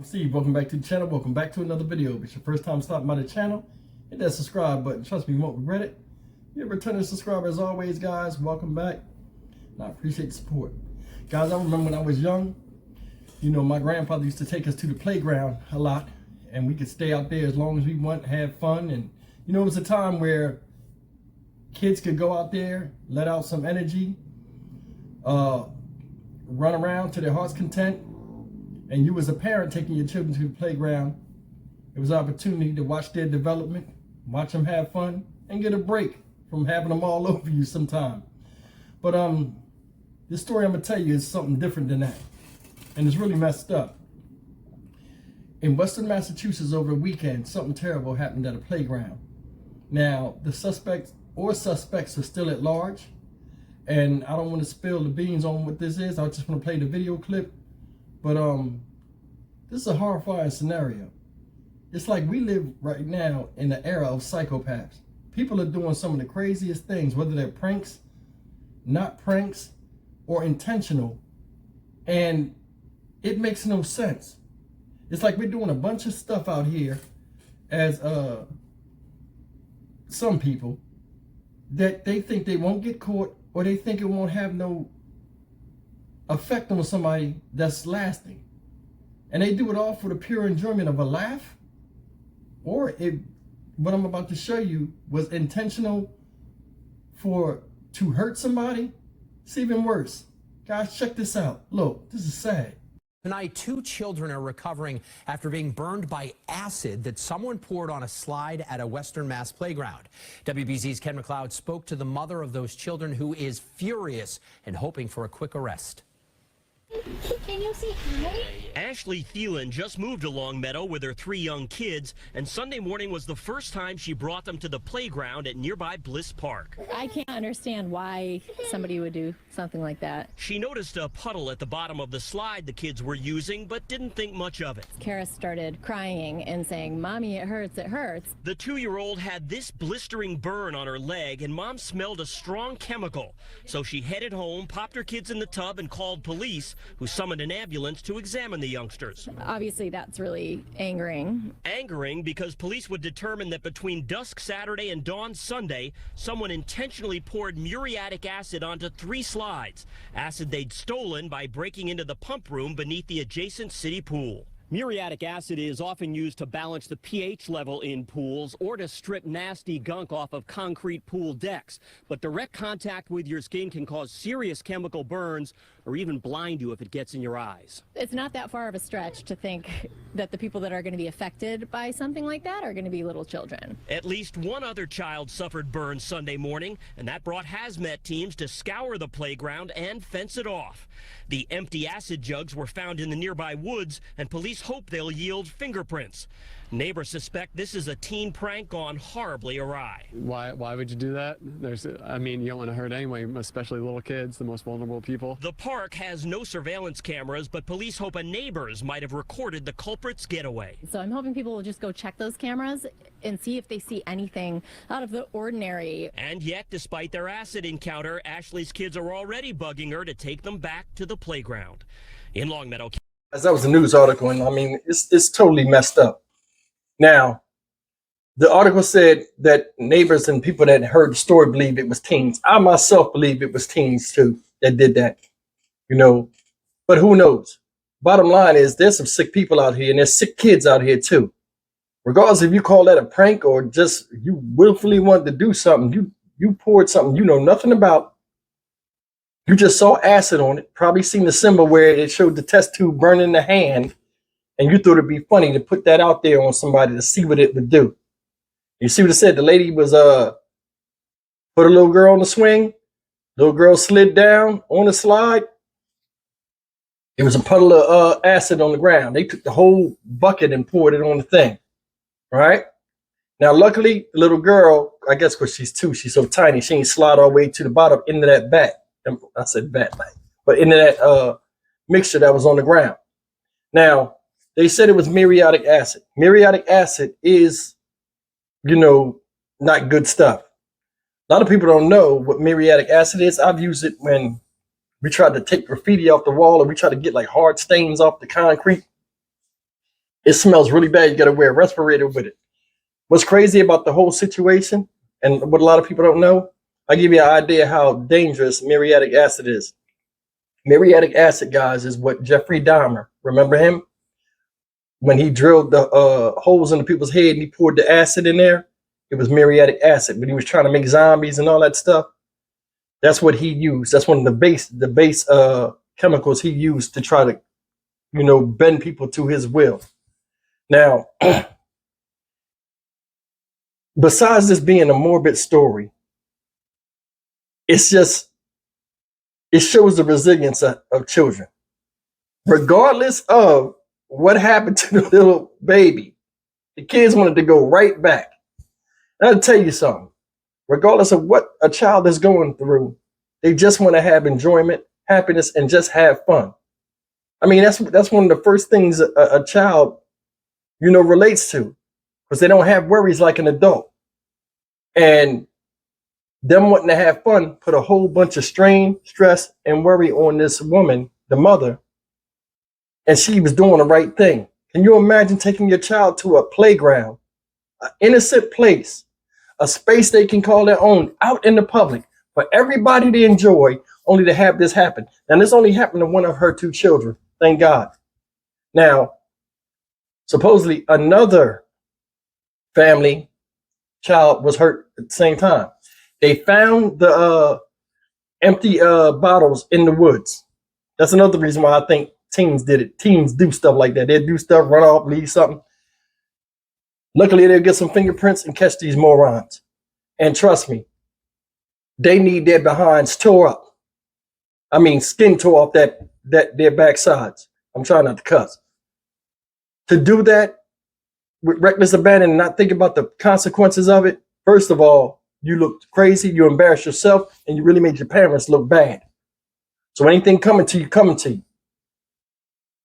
Steve, welcome back to the channel. Welcome back to another video. If it's your first time stopping by the channel, hit that subscribe button. Trust me, you won't regret it. You're a returning subscriber as always, guys. Welcome back. And I appreciate the support. Guys, I remember when I was young, my grandfather used to take us to the playground a lot, and we could stay out there as long as we want, have fun. And it was a time where kids could go out there, let out some energy, run around to their heart's content. And you as a parent taking your children to the playground, it was an opportunity to watch their development, watch them have fun, and get a break from having them all over you sometime. But this story I'm gonna tell you is something different than that. And it's really messed up. In Western Massachusetts over the weekend, something terrible happened at a playground. Now, the suspects are still at large. And I don't want to spill the beans on what this is. I just want to play the video clip. But this is a horrifying scenario. It's like we live right now in the era of psychopaths. People are doing some of the craziest things, whether they're pranks, not pranks, or intentional. And it makes no sense. It's like we're doing a bunch of stuff out here as some people that they think they won't get caught, or they think it won't have no effect on somebody that's lasting. And they do it all for the pure enjoyment of a laugh, or what I'm about to show you was intentional to hurt somebody. It's even worse. Guys, check this out. Look, this is sad. Tonight, 2 children are recovering after being burned by acid that someone poured on a slide at a Western Mass playground. WBZ's Ken McLeod spoke to the mother of those children, who is furious and hoping for a quick arrest. Can you say hi? Ashley Thielen just moved to Longmeadow with her 3 young kids, and Sunday morning was the first time she brought them to the playground at nearby Bliss Park. I can't understand why somebody would do something like that. She noticed a puddle at the bottom of the slide the kids were using, but didn't think much of it. Kara started crying and saying, "Mommy, it hurts, it hurts." The 2-year-old had this blistering burn on her leg, and Mom smelled a strong chemical. So she headed home, popped her kids in the tub, and called police, who summoned an ambulance to examine the youngsters. Obviously, that's really angering. Angering because police would determine that between dusk Saturday and dawn Sunday, someone intentionally poured muriatic acid onto 3 slides, acid they'd stolen by breaking into the pump room beneath the adjacent city pool. Muriatic acid is often used to balance the pH level in pools or to strip nasty gunk off of concrete pool decks. But direct contact with your skin can cause serious chemical burns or even blind you if it gets in your eyes. It's not that far of a stretch to think that the people that are going to be affected by something like that are going to be little children. At least one other child suffered burns Sunday morning, and that brought hazmat teams to scour the playground and fence it off. The empty acid jugs were found in the nearby woods, and police hope they'll yield fingerprints. Neighbors suspect this is a teen prank gone horribly awry. Why would you do that? You don't want to hurt anyone, especially little kids, the most vulnerable people. The park has no surveillance cameras, but police hope neighbors might have recorded the culprit's getaway. So I'm hoping people will just go check those cameras and see if they see anything out of the ordinary. And yet, despite their acid encounter, Ashley's kids are already bugging her to take them back to the playground. In Longmeadow. As that was a news article, and it's totally messed up. Now, the article said that neighbors and people that heard the story believe it was teens. I myself believe it was teens too that did that, but who knows? Bottom line is there's some sick people out here, and there's sick kids out here too. Regardless if you call that a prank or just you willfully wanted to do something, you poured something you know nothing about. You just saw acid on it, probably seen the symbol where it showed the test tube burning the hand, and you thought it'd be funny to put that out there on somebody to see what it would do. You see what it said? The lady was put a little girl on the swing. Little girl slid down on the slide. It was a puddle of acid on the ground. They took the whole bucket and poured it on the thing. Right? Now, luckily, the little girl, I guess because she's 2, she's so tiny, she ain't slide all the way to the bottom into that vat. I said vat, but into that mixture that was on the ground. Now, they said it was muriatic acid. Muriatic acid is, not good stuff. A lot of people don't know what muriatic acid is. I've used it when we tried to take graffiti off the wall, or we tried to get like hard stains off the concrete. It smells really bad. You got to wear a respirator with it. What's crazy about the whole situation, and what a lot of people don't know, I'll give you an idea how dangerous muriatic acid is. Muriatic acid, guys, is what Jeffrey Dahmer, remember him? When he drilled the holes in the people's head and he poured the acid in there, it was muriatic acid. When he was trying to make zombies and all that stuff, that's what he used. That's one of the base chemicals he used to try to, bend people to his will. Now, besides this being a morbid story, it shows the resilience of children. Regardless of what happened to the little baby, the kids wanted to go right back. And I'll tell you something. Regardless of what a child is going through, they just want to have enjoyment, happiness, and just have fun. I mean, that's one of the first things a child, relates to, because they don't have worries like an adult. And them wanting to have fun put a whole bunch of strain, stress, and worry on this woman, the mother, and she was doing the right thing. Can you imagine taking your child to a playground, an innocent place, a space they can call their own, out in the public for everybody to enjoy, only to have this happen? And this only happened to one of her 2 children, thank God. Now, supposedly another family child was hurt at the same time. They found the empty bottles in the woods. That's another reason why I think teens did it. Teens do stuff like that. They do stuff, run off, leave something. Luckily, they'll get some fingerprints and catch these morons. And trust me, they need their behinds tore up. I mean, skin tore off their backsides. I'm trying not to cuss. To do that with reckless abandon and not think about the consequences of it, first of all, you looked crazy, you embarrassed yourself, and you really made your parents look bad. So anything coming to you.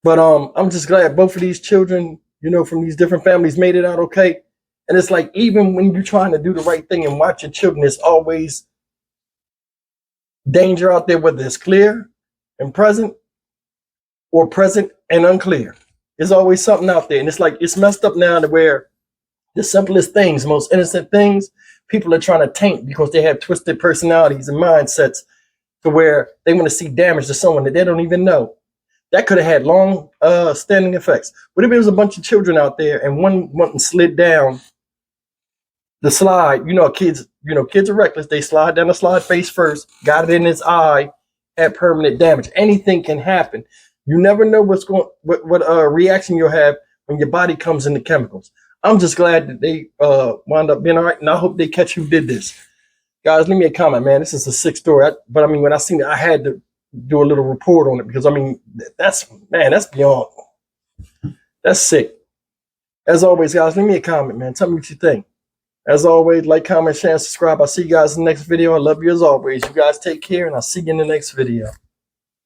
But I'm just glad both of these children, from these different families made it out okay. And it's like, even when you're trying to do the right thing and watch your children, there's always danger out there, whether it's clear and present or present and unclear. There's always something out there. And it's like, it's messed up now to where the simplest things, most innocent things, people are trying to taint because they have twisted personalities and mindsets to where they want to see damage to someone that they don't even know. That could have had long standing effects. What if there was a bunch of children out there and one went and slid down the slide? Kids are reckless. They slide down the slide face first, got it in his eye, had permanent damage. Anything can happen. You never know what reaction you'll have when your body comes into chemicals. I'm just glad that they wound up being all right, and I hope they catch who did this. Guys, leave me a comment, man. This is a sick story. But I mean, when I seen it, I had to do a little report on it, because I mean, that's beyond. That's sick. As always, guys, leave me a comment, man. Tell me what you think. As always, like, comment, share, and subscribe. I'll see you guys in the next video. I love you as always. You guys take care, and I'll see you in the next video.